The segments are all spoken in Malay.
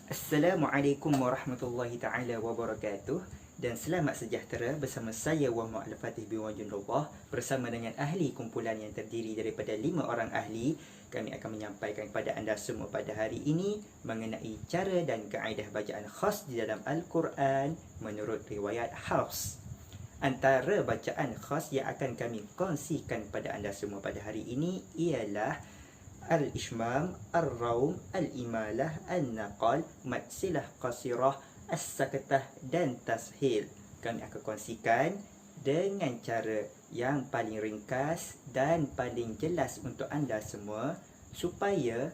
Assalamualaikum warahmatullahi ta'ala wabarakatuh. Dan selamat sejahtera bersama saya Muhammad Al-Fatih bin Wajundullah bersama dengan ahli kumpulan yang terdiri daripada 5 orang ahli. Kami akan menyampaikan kepada anda semua pada hari ini mengenai cara dan kaedah bacaan khas di dalam Al-Quran menurut riwayat Hafs. Antara bacaan khas yang akan kami kongsikan pada anda semua pada hari ini ialah Al-Ishmam, Al-Raum, Al-Imalah, Al-Naqal, Matsilah Qasirah, As-Sakatah dan Tashil. Kami akan kongsikan dengan cara yang paling ringkas dan paling jelas untuk anda semua supaya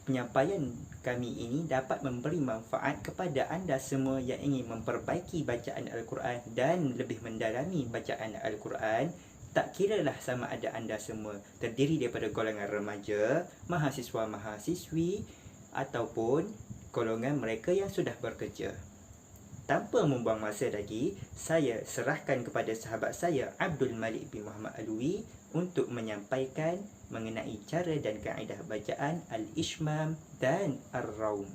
penyampaian kami ini dapat memberi manfaat kepada anda semua yang ingin memperbaiki bacaan Al-Quran dan lebih mendalami bacaan Al-Quran. Tak kiralah sama ada anda semua terdiri daripada golongan remaja, mahasiswa-mahasiswi ataupun golongan mereka yang sudah bekerja. Tanpa membuang masa lagi, saya serahkan kepada sahabat saya Abdul Malik bin Muhammad Alwi untuk menyampaikan mengenai cara dan kaedah bacaan Al-Ishmam dan Ar-Raum.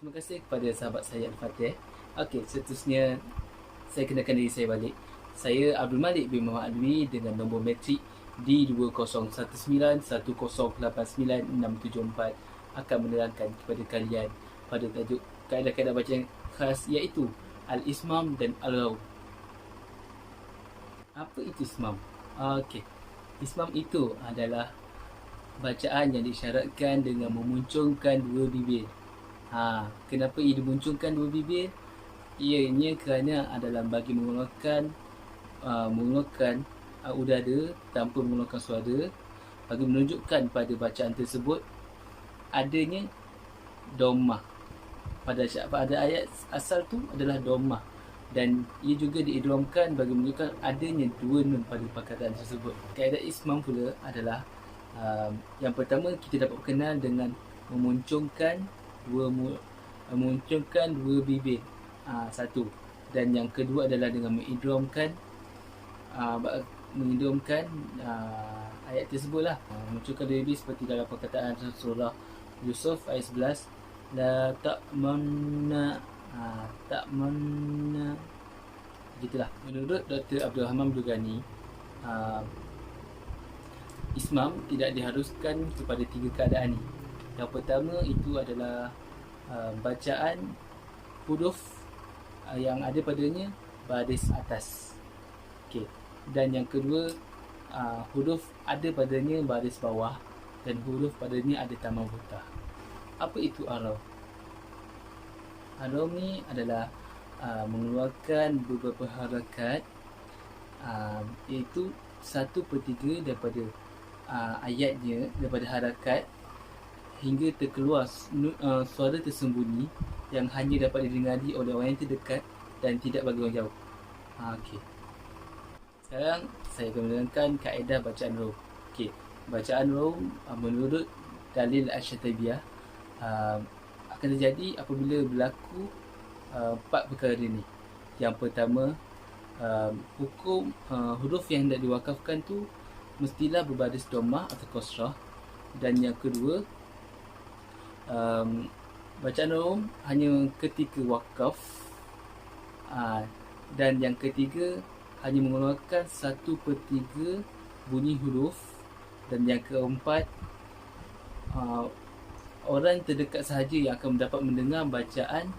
Terima kasih kepada sahabat saya Al-Fatih. Okey, seterusnya saya kenalkan diri saya balik. Saya Abdul Malik bin Muhammad Alwi dengan nombor metrik D2019108967 akan menerangkan kepada kalian pada tajuk kaedah-kaedah bacaan khas iaitu Al-Ismam dan Al-Raum. Apa itu Ismam? Okey. Ismam itu adalah bacaan yang disyaratkan dengan memunculkan dua bibir. Kenapa ia dimunculkan dua bibir? Ianya kerana adalah bagi mengeluarkan udara tanpa mengeluarkan suara, bagi menunjukkan pada bacaan tersebut adanya dhammah. Pada ayat asal tu adalah dhammah, dan ia juga diidghamkan bagi menunjukkan adanya dua nun pada perkataan tersebut. Kaedah ismam pula adalah yang pertama kita dapat kenal dengan memunculkan dua bibir. Satu. Dan yang kedua adalah dengan mengidghamkan ayat tersebutlah. Munculkan dua bibir seperti dalam perkataan surah Yusuf ayat 11, la ta'manna begitulah. Menurut Dr. Abdul Rahman Abdul-Ghani, ismam tidak diharuskan kepada tiga keadaan ni. Yang pertama itu adalah bacaan huruf yang ada padanya baris atas. Okey. Dan yang kedua, huruf ada padanya baris bawah dan huruf padanya ada taman buta. Apa itu Ar-Raum? Ar-Raum ni adalah mengeluarkan beberapa harakat, iaitu 1/3 daripada ayatnya, daripada harakat hingga terkeluar suara tersembunyi yang hanya dapat didengari oleh orang yang terdekat dan tidak bagi orang jauh. Okey. Sekarang saya akan menerangkan kaedah bacaan raum. Okey, bacaan raum menurut dalil Asy-Syatibiyah akan terjadi apabila berlaku 4 perkara ini. Yang pertama, hukum huruf yang hendak diwakafkan tu mestilah berbaris dhammah atau kasrah. Dan yang kedua, bacaan raum hanya ketika wakaf. Dan yang ketiga, hanya mengeluarkan 1/3 bunyi huruf. Dan yang keempat, orang terdekat sahaja yang akan dapat mendengar bacaan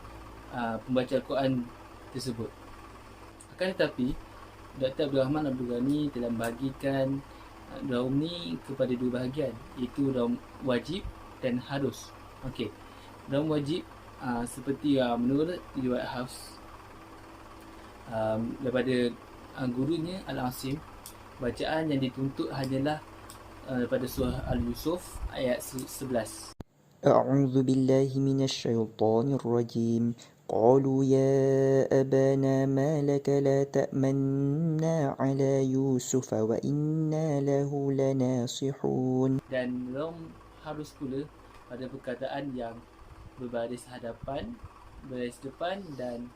pembaca Al-Quran tersebut. Akan tetapi, Dr. Abdul Rahman Abdul-Ghani telah membahagikan raum ni kepada dua bahagian, iaitu raum wajib dan harus. Okey, raum wajib seperti menurut riwayat Hafs daripada gurunya Al-Asim, bacaan yang dituntut hanyalah daripada surah Al-Yusuf ayat 11. A'udzu billahi minasyaitonir rajim. قالوا يا أبانا ما لك لا تأمنا على يوسف وإنا له لناصحون. Dan raum harus pula pada perkataan yang berbaris hadapan, berbaris depan dan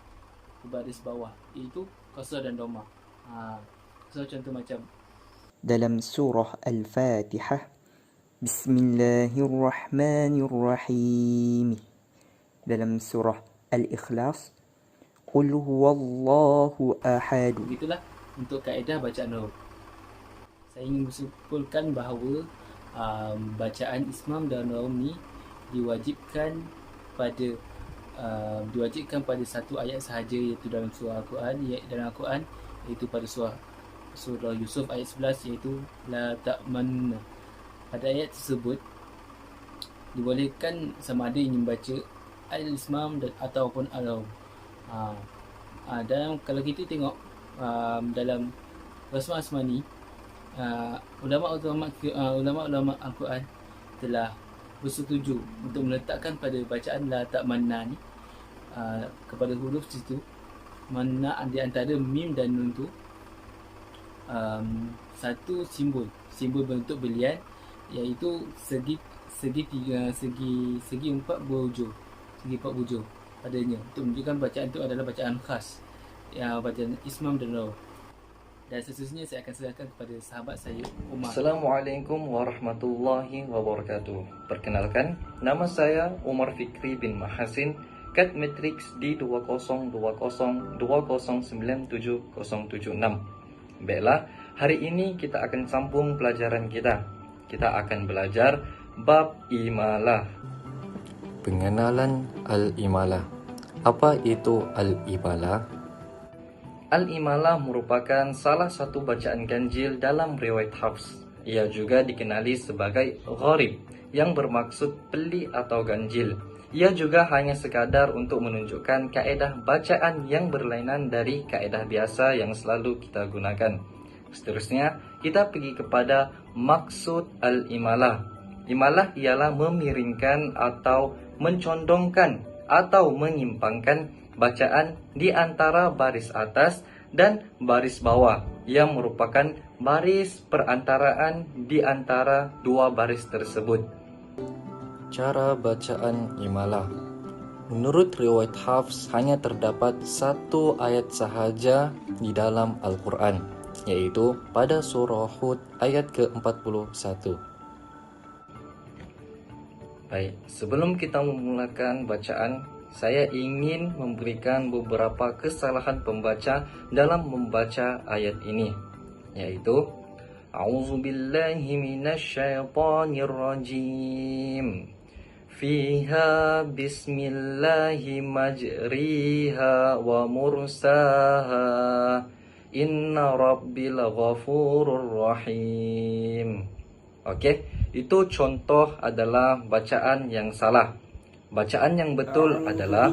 berbaris bawah, iaitu kasrah dan dhammah. Contoh macam dalam surah Al-Fatihah Bismillahirrahmanirrahim. Dalam surah Al-Ikhlas, Qul huwallahu ahad. Begitulah untuk kaedah bacaan raub. Saya ingin bersimpulkan bahawa bacaan Ismam dan Raum ni diwajibkan pada satu ayat sahaja, iaitu dalam surah Al-Quran, iaitu pada surah Yusuf ayat 11, iaitu la ta'manna. Pada ayat tersebut dibolehkan sama ada ingin baca Al-Ismam ataupun Al-Raum. Dan kalau kita tengok dalam Rasmah Asmani, ulama Al-Quran telah bersetuju untuk meletakkan pada bacaan la ta'manna ni kepada huruf situ, mana di antara mim dan nun tu satu simbol bentuk belian, iaitu segi empat bujur padanya, untuk menunjukkan bacaan itu adalah bacaan khas, bacaan Ismam dan Raum. Dan seterusnya saya akan serahkan kepada sahabat saya, Umar. Assalamualaikum warahmatullahi wabarakatuh. Perkenalkan, nama saya Umar Fikri bin Mahasin, Kad Matrix D2020097076. Baiklah, hari ini kita akan sambung pelajaran kita. Kita akan belajar bab imalah. Pengenalan al-imalah. Apa itu al-imalah? Al-imalah merupakan salah satu bacaan ganjil dalam riwayat Hafs. Ia juga dikenali sebagai gharib, yang bermaksud pelik atau ganjil. Ia juga hanya sekadar untuk menunjukkan kaedah bacaan yang berlainan dari kaedah biasa yang selalu kita gunakan. Seterusnya, kita pergi kepada maksud al-imalah. Imalah ialah memiringkan atau mencondongkan atau menyimpangkan bacaan di antara baris atas dan baris bawah, yang merupakan baris perantaraan di antara dua baris tersebut. Cara bacaan imalah. Menurut riwayat Hafs, hanya terdapat satu ayat sahaja di dalam Al-Quran, yaitu pada surah Hud ayat ke-41. Baik, sebelum kita memulakan bacaan, saya ingin memberikan beberapa kesalahan pembaca dalam membaca ayat ini, yaitu A'udzubillahi minasyaitonirrajim. Fiha bismillahi majriha wa mursaha. Inna rabbil ghafurur rahim. Okey, itu contoh adalah bacaan yang salah. Bacaan yang betul adalah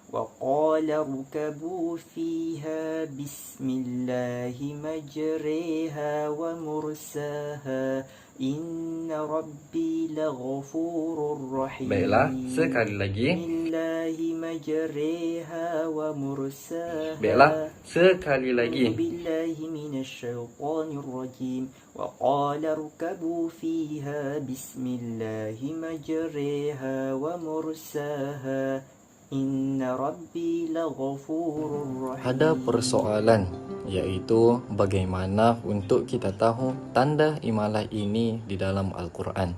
وقال اركبوا فيها بسم الله مجريها ومرساها إن ربي لغفور رحيم. Baiklah, sekali lagi. Bismillahi majriha wa mursaha. Baiklah, sekali lagi. Billahi minasyaitonir rajim. Wa qala irkabu fiha bismillahi majriha wa mursaha. Inna Rabbi laghafurur rahim. Ada persoalan, yaitu bagaimana untuk kita tahu tanda imalah ini di dalam Al-Quran.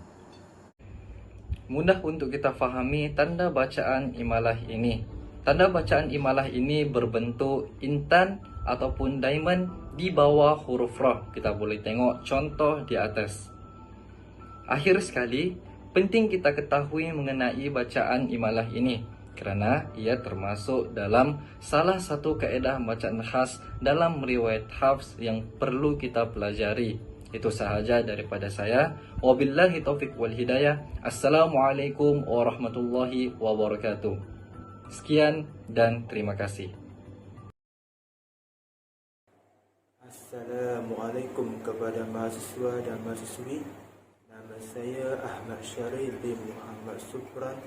Mudah untuk kita fahami tanda bacaan imalah ini. Tanda bacaan imalah ini berbentuk intan ataupun diamond di bawah huruf ra. Kita boleh tengok contoh di atas. Akhir sekali, penting kita ketahui mengenai bacaan imalah ini, kerana ia termasuk dalam salah satu kaedah bacaan khas dalam riwayat Hafs yang perlu kita pelajari. Itu sahaja daripada saya. Wabillahi taufiq wal hidayah. Assalamualaikum warahmatullahi wabarakatuh. Sekian dan terima kasih. Assalamualaikum kepada mahasiswa dan mahasiswi. Nama saya Ahmad Syaril bin Muhammad Supran,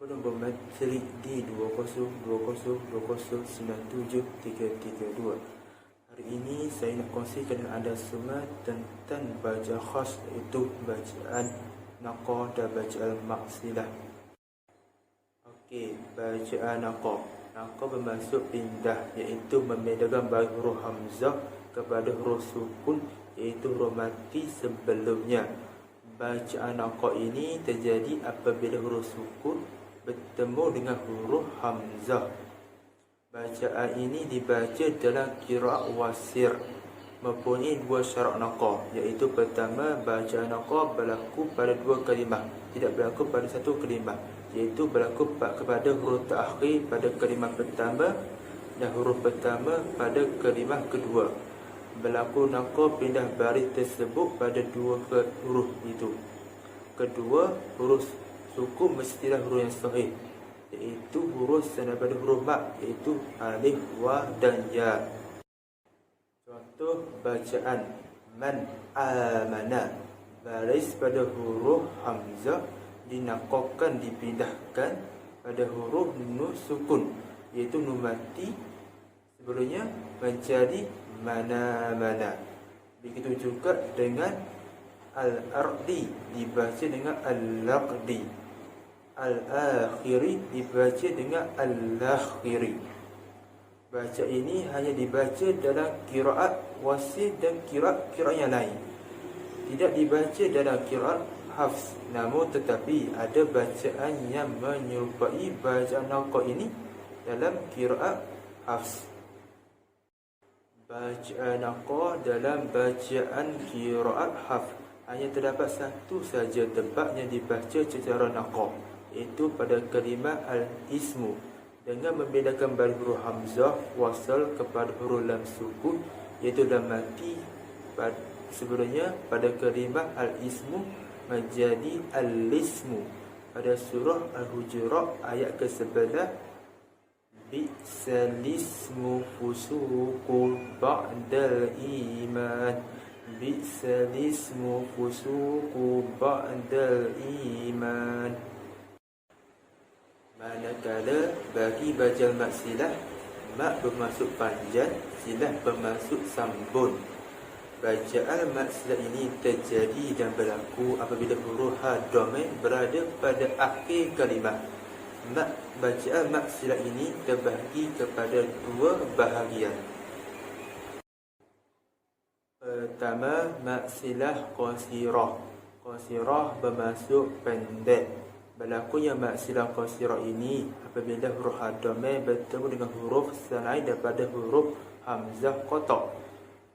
nombor matrik D202020973332. Hari ini saya nak kongsikan dengan anda semua tentang baca khas, iaitu bacaan naqah dan bacaan maksilah. Okey, bacaan naqah. Naqah bermaksud pindah, iaitu membedakan baris huruf hamzah kepada huruf sukun iaitu huruf mati sebelumnya. Bacaan naqah ini terjadi apabila huruf sukun bertemu dengan huruf hamzah. Bacaan ini dibaca dalam qiraat wasir, mempunyai dua syarat naqah, iaitu pertama, bacaan naqah berlaku pada dua kalimah, tidak berlaku pada satu kalimah, iaitu berlaku kepada huruf taakhir pada kalimah pertama dan huruf pertama pada kalimah kedua. Berlaku naqah pindah baris tersebut pada dua huruf itu. Kedua, huruf sukun mestilah huruf yang sahih, iaitu huruf daripada huruf mat, iaitu alif, wa dan ya. Contoh bacaan man amana, baris pada huruf hamzah dinaqahkan, dipindahkan pada huruf nun sukun, iaitu nun mati sebelumnya menjadi mana-mana. Begitu juga dengan al-ardi dibaca dengan al-laqdi, al-akhiri dibaca dengan al-akhiri. Baca ini hanya dibaca dalam qiraat wasil dan qiraat yang lain, tidak dibaca dalam qiraat hafs. Namun tetapi ada bacaan yang menyerupai bacaan naqah ini dalam qiraat hafs. Bacaan naqah dalam bacaan qiraat hafs hanya terdapat satu saja tempat yang dibaca secara naqah, iaitu pada kalimah al-ismu, dengan membedakan baris huruf hamzah wasal kepada huruf lam sukun, iaitu lam mati sebelumnya pada kalimah al-ismu menjadi al-ismu. Pada surah Al-Hujurat ayat ke-11, bi'sal ismu fusuqun ba'dal iman, bi'sal ismu fusuqun ba'dal iman. Manakala bagi bacaan mat silah, mat bermaksud panjang, silah bermaksud sambun. Bacaan mat silah ini terjadi dan berlaku apabila huruf ha dhamir berada pada akhir kalimah. Bacaan mat silah ini terbahagi kepada dua bahagian. Pertama, mat silah qasirah. Qasirah bermaksud pendek. Berlakunya mat silah qasirah ini apabila huruf ha dhamir bertemu dengan huruf selain daripada huruf hamzah qata',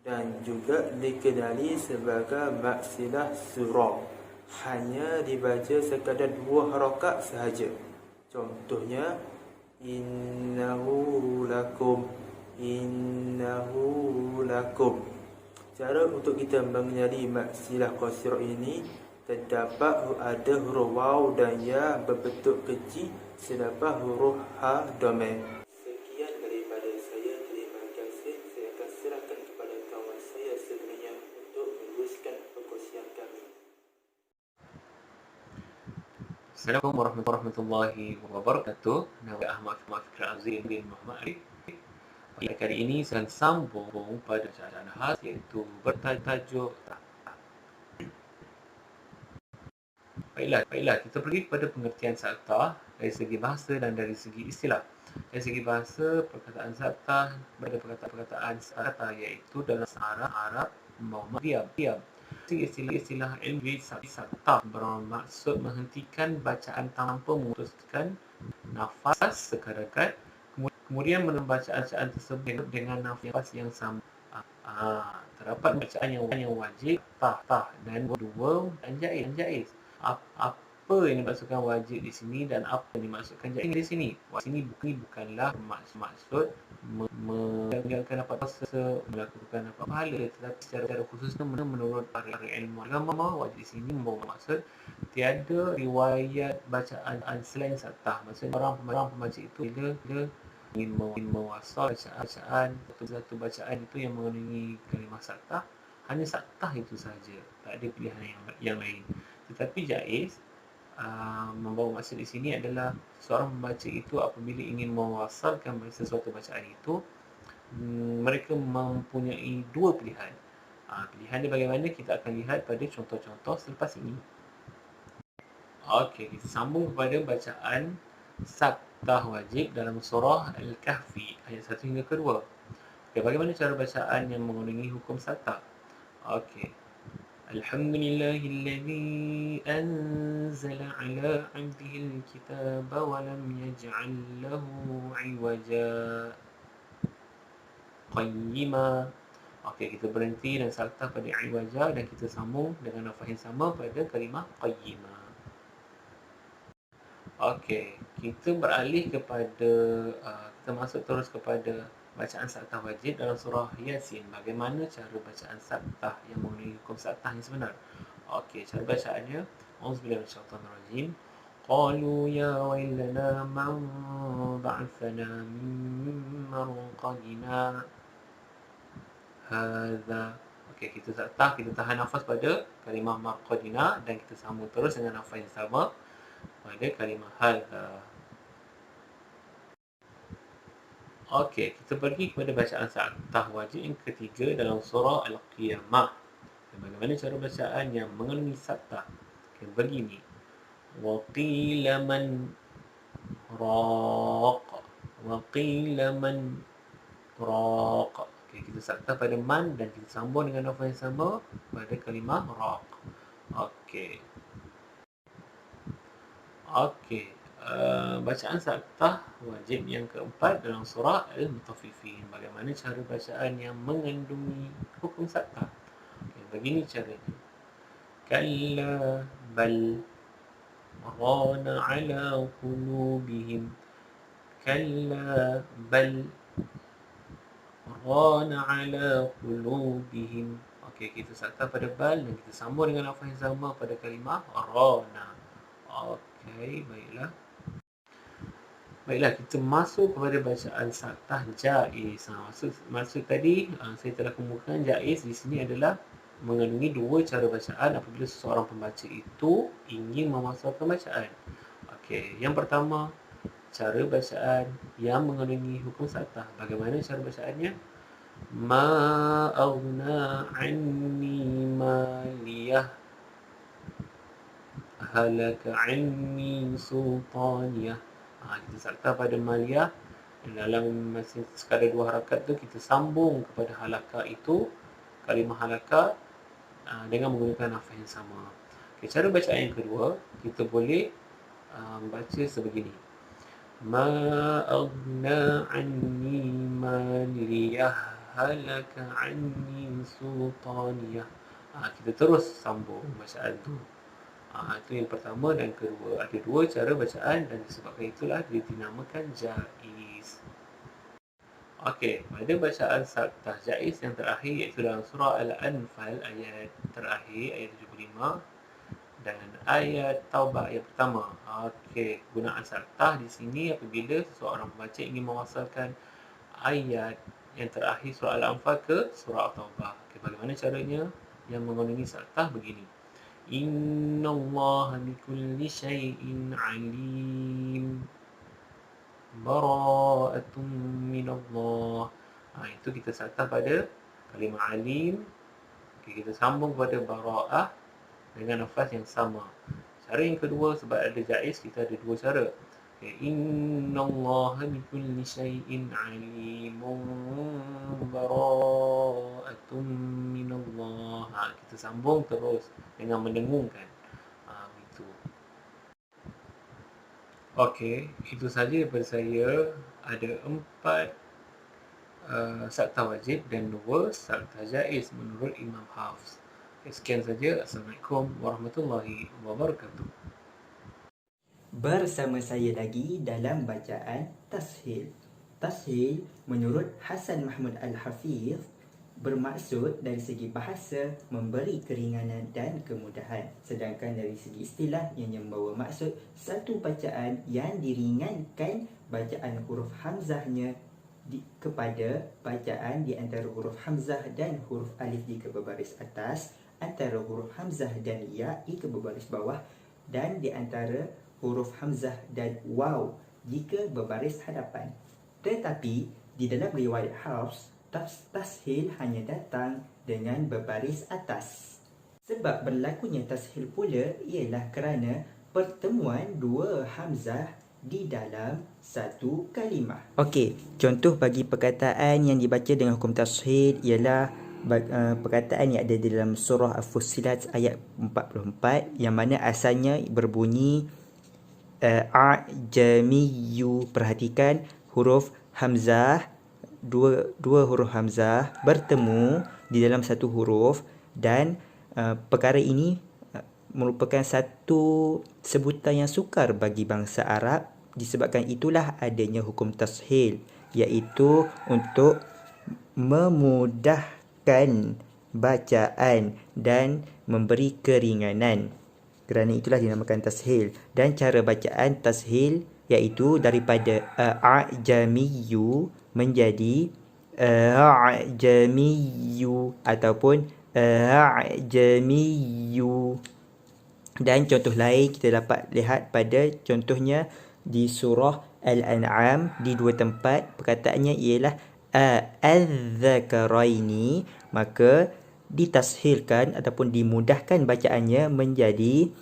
dan juga dikenali sebagai mat silah surah, hanya dibaca sekadar dua harakat sahaja. Contohnya innahu lakum, innahu lakum. Cara untuk kita mengenali mat silah qasirah ini, terdapat ada huruf waw dan ya berbentuk kecil selepas huruf ha dhamir. Sekian daripada saya. Terima kasih. Saya akan serahkan kepada kawan saya sebenarnya untuk meneruskan perkongsian kami. Assalamualaikum warahmatullahi wabarakatuh. Nama Ahmad Fikri Azim bin Muhammad Arif. Pada kali ini saya akan sambung pada bacaan khas, iaitu bertajuk Baiklah, kita pergi pada pengertian saktah dari segi bahasa dan dari segi istilah. Dari segi bahasa, perkataan saktah pada perkataan saktah iaitu dalam Arab Muhammad diam. Istilah ilmi saktah bermaksud menghentikan bacaan tanpa memutuskan nafas sekadar, kemudian membacaan bacaan tersebut dengan nafas yang sama. Terdapat bacaan yang wajib, tah dan dua dan jaiz. Apa yang dimaksudkan wajib di sini dan apa yang dimaksudkan jaiz di sini? Sini bukanlah maksud menjalankan apa puasa, melakukan apa pahala, tetapi secara khususnya menurut para ilmu agama, wajib di sini membawa maksud tiada riwayat bacaan selain saktah. Maksudnya orang pembaca itu bila ingin mewasal bacaan satu bacaan itu yang mengandungi kalimah saktah, hanya saktah itu sahaja, tak ada pilihan yang lain. Tetapi jaiz membawa maksud di sini adalah seorang pembaca itu apabila ingin mewasalkan sesuatu bacaan itu, mereka mempunyai dua pilihan. Pilihan dia bagaimana kita akan lihat pada contoh-contoh selepas ini. Okey, kita sambung kepada bacaan saktah wajib dalam surah Al-Kahfi ayat 1 hingga ke 2. Okay, bagaimana cara bacaan yang mengandungi hukum saktah? Okey. Alhamdulillahilladzi anzala ala 'abdihi al-kitaba wa lam yaj'al lahu 'iwaja qayyima. Okey, kita berhenti dan saktah pada iwaja dan kita sambung dengan nafas yang sama pada kalimah qayyima. Okey, kita beralih kepada kita masuk terus kepada bacaan saktah wajib dalam surah Yasin. Bagaimana cara bacaan saktah yang menggunakan hukum saktah yang sebenar? Okey, cara bacaannya auzubillahi minasyaitonirrajim. Qalu ya wailana man ba'athana min marqadina hadza. Okey, kita saktah, kita tahan nafas pada kalimah marqadina dan kita sambung terus dengan nafas yang sama pada kalimah hadza. Okey, kita pergi kepada bacaan saktah wajib yang ketiga dalam surah Al-Qiyamah. Bagaimana cara bacaan yang mengandungi saktah? Okay, begini. Wa qila man raq. Wa qila man raq. Okey, kita saktah pada man dan kita sambung dengan nafas yang sama pada kalimah raq. Okey. Okey. Bacaan saktah wajib yang keempat dalam surah Al-Mutaffifin. Bagaimana cara bacaan yang mengandungi hukum saktah? Okay, begini caranya. Kalla bal rana ala qulubihim. Kalla bal rana ala qulubihim. Okey, kita saktah pada bal dan kita sambung dengan nafas yang sama pada kalimah rana. Okey, baiklah. Baiklah, kita masuk kepada bacaan saktah jaiz. Maksud tadi saya telah kemukakan jaiz di sini adalah mengandungi dua cara bacaan apabila seseorang pembaca itu ingin memasukkan bacaan. Okey, yang pertama, cara bacaan yang mengandungi hukum saktah. Bagaimana cara bacaannya? Ma aghna anni maliyah halaka anni sultaniyah. Kita saktah pada maliyah dan dalam masa sekadar dua harakat tu kita sambung kepada halaka itu, kalimah halaka dengan menggunakan nafas yang sama. Okay, cara bacaan yang kedua, kita boleh baca sebegini. Ma aghna anni maliyah halaka anni sultaniyah. Kita terus sambung bacaan tu. Itu yang pertama dan kedua. Ada dua cara bacaan dan disebabkan itulah dia dinamakan jaiz. Okey, pada bacaan saktah jaiz yang terakhir iaitu dalam surah Al-Anfal ayat terakhir, ayat 75 dan ayat Taubah ayat pertama. Okey, gunaan saktah di sini apabila seseorang pembaca ingin mewasalkan ayat yang terakhir surah Al-Anfal ke surah Taubah. Okey, bagaimana caranya? Yang mengandungi saktah begini. Innallaha bikulli syai'in alim. Bara'atun minallah. Itu kita saktah pada kalimah alim. Okay, kita sambung kepada bara'ah dengan nafas yang sama. Cara yang kedua, sebab ada jaiz, kita ada dua cara. Okay, innallaha bikulli syai'in alimun bara'atun minallah. Kita sambung terus dengan mendengungkan. Itu. Okey, itu saja daripada saya. Ada 4 saktah wajib dan 2 saktah jaiz menurut Imam Hafs. Okay, sekian saja. Assalamualaikum warahmatullahi wabarakatuh. Bersama saya lagi dalam bacaan tashil. Tashil menurut Hasan Mahmud Al-Hafiz bermaksud dari segi bahasa memberi keringanan dan kemudahan, sedangkan dari segi istilah yang membawa maksud satu bacaan yang diringankan bacaan huruf hamzahnya kepada bacaan di antara huruf hamzah dan huruf alif jika berbaris atas, antara huruf hamzah dan ya jika berbaris bawah, dan di antara huruf hamzah dan waw jika berbaris hadapan. Tetapi di dalam riwayat Hafs, tashil hanya datang dengan berbaris atas. Sebab berlakunya tashil pula ialah kerana pertemuan dua hamzah di dalam satu kalimah. Okey, contoh bagi perkataan yang dibaca dengan hukum tashil ialah perkataan yang ada di dalam surah Al-Fussilat ayat 44 yang mana asalnya berbunyi a'jamiyyu. Perhatikan huruf hamzah, dua huruf hamzah bertemu di dalam satu huruf, dan perkara ini merupakan satu sebutan yang sukar bagi bangsa Arab. Disebabkan itulah adanya hukum tashil, iaitu untuk memudahkan bacaan dan memberi keringanan. Kerana itulah dinamakan tashil. Dan cara bacaan tashil iaitu daripada a'jamiyyu menjadi a'jamiyyu ataupun a'jamiyyu. Dan contoh lain kita dapat lihat pada contohnya di surah Al-An'am di dua tempat. Perkataannya ialah al-zakaraini, maka ditashilkan ataupun dimudahkan bacaannya menjadi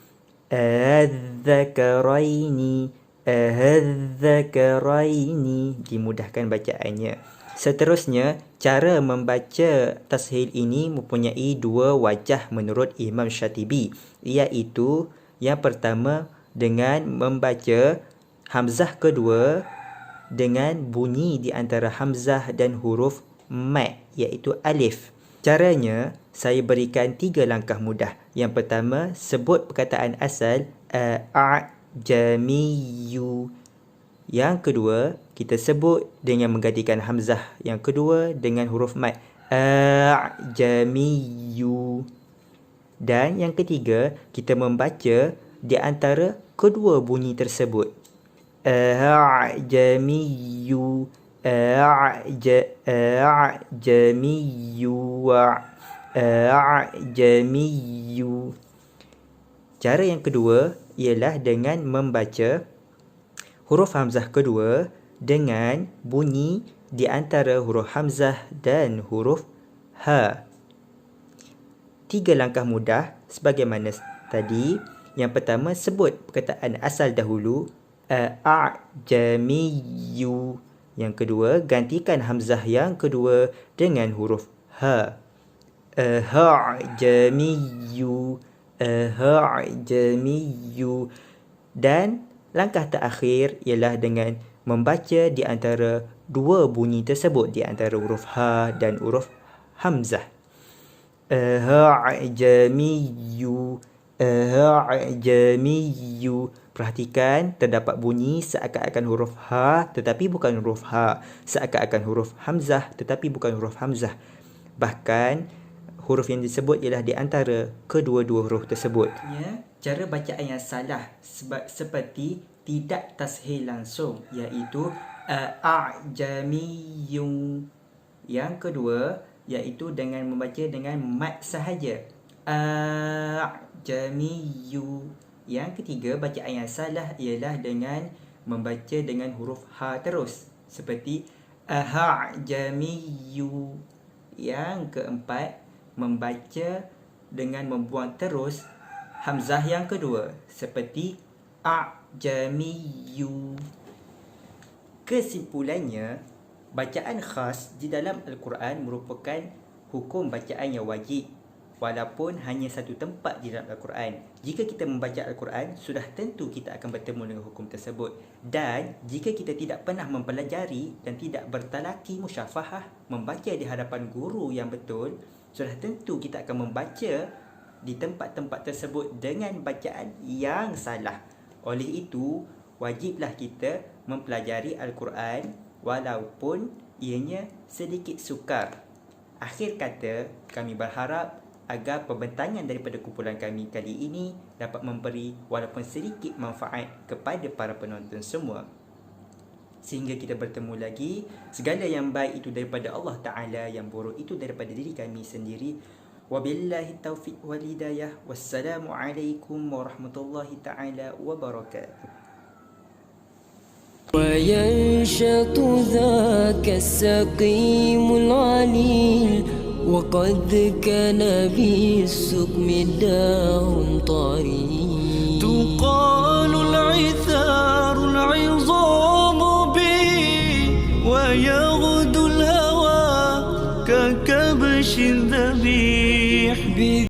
al-zakaraini, al-zakaraini, dimudahkan bacaannya. Seterusnya, cara membaca tashil ini mempunyai dua wajah menurut Imam Syatibi, iaitu yang pertama dengan membaca hamzah kedua dengan bunyi di antara hamzah dan huruf mat, iaitu alif. Caranya, saya berikan 3 langkah mudah. Yang pertama, sebut perkataan asal a'jamiyyu. Yang kedua, kita sebut dengan menggantikan hamzah yang kedua dengan huruf mat, a'jamiyyu. Dan yang ketiga, kita membaca di antara kedua bunyi tersebut, a'jamiyyu, a'jamiyyu, a'jamiyyu. Cara yang kedua ialah dengan membaca huruf hamzah kedua dengan bunyi di antara huruf hamzah dan huruf ha. 3 langkah mudah sebagaimana tadi. Yang pertama, sebut perkataan asal dahulu, a'jamiyyu. Yang kedua, gantikan hamzah yang kedua dengan huruf ha, ha'jamiyyu, ha'jamiyyu. Dan langkah terakhir ialah dengan membaca di antara dua bunyi tersebut, di antara huruf ha dan huruf hamzah. Ha'jamiyyu, ha'jamiyyu. Perhatikan, terdapat bunyi seakan-akan huruf ha tetapi bukan huruf ha, seakan-akan huruf hamzah tetapi bukan huruf hamzah. Bahkan huruf yang disebut ialah di antara kedua-dua huruf tersebut. Ya, cara bacaan yang salah seperti tidak tashil langsung, iaitu a'jamiyyun. Yang kedua iaitu dengan membaca dengan mat sahaja, a'jamiyyu. Yang ketiga, bacaan yang salah ialah dengan membaca dengan huruf ha terus, seperti ha'jamiyyu. Yang keempat, membaca dengan membuang terus hamzah yang kedua, seperti a'jamiyyu. Kesimpulannya, bacaan khas di dalam Al-Quran merupakan hukum bacaan yang wajib, walaupun hanya satu tempat di dalam Al-Quran. Jika kita membaca Al-Quran, sudah tentu kita akan bertemu dengan hukum tersebut. Dan jika kita tidak pernah mempelajari dan tidak bertalaki musyafahah, membaca di hadapan guru yang betul, sudah tentu kita akan membaca di tempat-tempat tersebut dengan bacaan yang salah. Oleh itu, wajiblah kita mempelajari Al-Quran walaupun ianya sedikit sukar. Akhir kata, kami berharap agar pembentangan daripada kumpulan kami kali ini dapat memberi walaupun sedikit manfaat kepada para penonton semua. Sehingga kita bertemu lagi, segala yang baik itu daripada Allah Ta'ala, yang buruk itu daripada diri kami sendiri. Wabillahi taufiq wal hidayah. Wassalamualaikum warahmatullahi ta'ala wabarakatuh. وينشط ذاك السقيم العليل وقد كان بالسقم داء طريق تقال العثار العظام به ويغفر